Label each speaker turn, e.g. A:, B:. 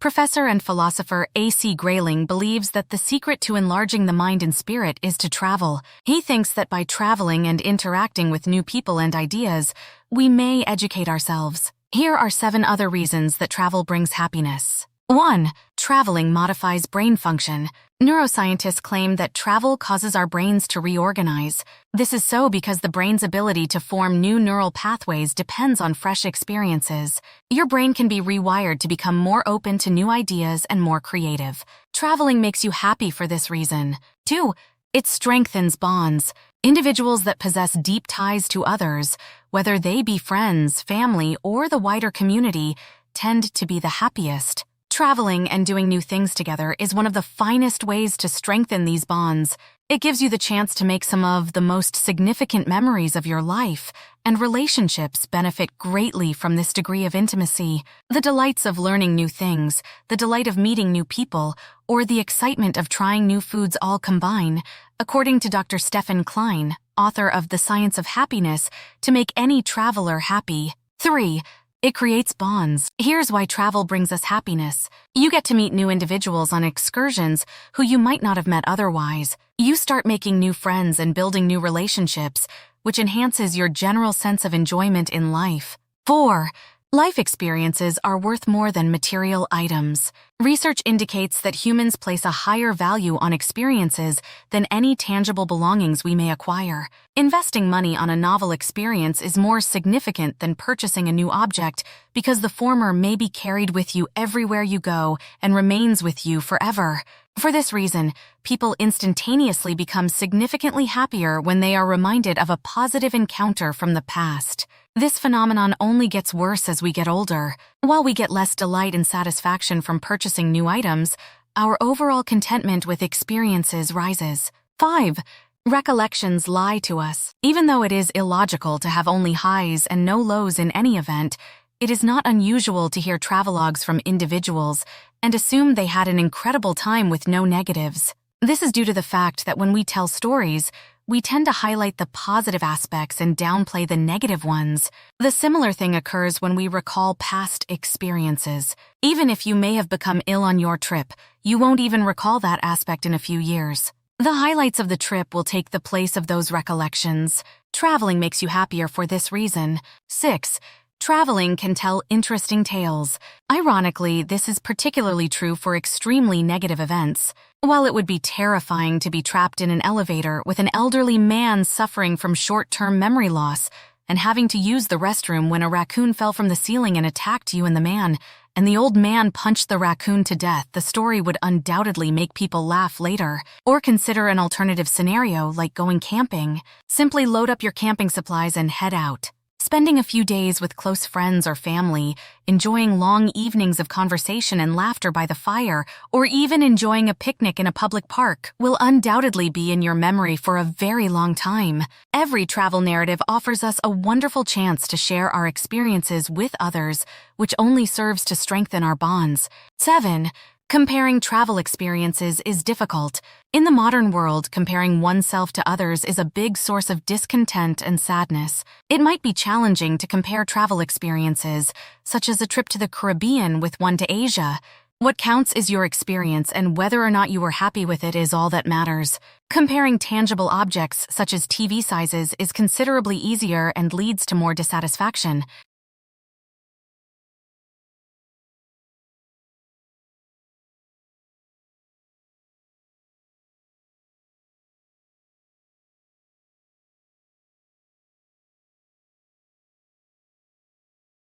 A: Professor and philosopher A.C. Grayling believes that the secret to enlarging the mind and spirit is to travel. He thinks that by traveling and interacting with new people and ideas, we may educate ourselves. Here are 7 other reasons that travel brings happiness. 1. Traveling modifies brain function. Neuroscientists claim that travel causes our brains to reorganize. This is so because the brain's ability to form new neural pathways depends on fresh experiences. Your brain can be rewired to become more open to new ideas and more creative. Traveling makes you happy for this reason. 2. It strengthens bonds. Individuals that possess deep ties to others, whether they be friends, family, or the wider community, tend to be the happiest. Traveling and doing new things together is one of the finest ways to strengthen these bonds. It gives you the chance to make some of the most significant memories of your life, and relationships benefit greatly from this degree of intimacy. The delights of learning new things, the delight of meeting new people, or the excitement of trying new foods all combine, according to Dr. Stephen Klein, author of The Science of Happiness, to make any traveler happy. 3. It creates bonds. Here's why travel brings us happiness. You get to meet new individuals on excursions who you might not have met otherwise. You start making new friends and building new relationships, which enhances your general sense of enjoyment in life. 4. Life experiences are worth more than material items. Research indicates that humans place a higher value on experiences than any tangible belongings we may acquire. Investing money on a novel experience is more significant than purchasing a new object because the former may be carried with you everywhere you go and remains with you forever. For this reason, people instantaneously become significantly happier when they are reminded of a positive encounter from the past. This phenomenon only gets worse as we get older. While we get less delight and satisfaction from purchasing new items, our overall contentment with experiences rises. 5. Recollections lie to us. Even though it is illogical to have only highs and no lows in any event, it is not unusual to hear travelogues from individuals and assume they had an incredible time with no negatives. This is due to the fact that when we tell stories, we tend to highlight the positive aspects and downplay the negative ones. The similar thing occurs when we recall past experiences. Even if you may have become ill on your trip, you won't even recall that aspect in a few years. The highlights of the trip will take the place of those recollections. Traveling makes you happier for this reason. 6. Traveling can tell interesting tales. Ironically, this is particularly true for extremely negative events. While it would be terrifying to be trapped in an elevator with an elderly man suffering from short-term memory loss and having to use the restroom when a raccoon fell from the ceiling and attacked you and the man, and the old man punched the raccoon to death, the story would undoubtedly make people laugh later. Or consider an alternative scenario like going camping. Simply load up your camping supplies and head out. Spending a few days with close friends or family, enjoying long evenings of conversation and laughter by the fire, or even enjoying a picnic in a public park will undoubtedly be in your memory for a very long time. Every travel narrative offers us a wonderful chance to share our experiences with others, which only serves to strengthen our bonds. 7. Comparing travel experiences is difficult. In the modern world, comparing oneself to others is a big source of discontent and sadness. It might be challenging to compare travel experiences, such as a trip to the Caribbean with one to Asia. What counts is your experience, and whether or not you were happy with it is all that matters. Comparing tangible objects, such as TV sizes, is considerably easier and leads to more dissatisfaction.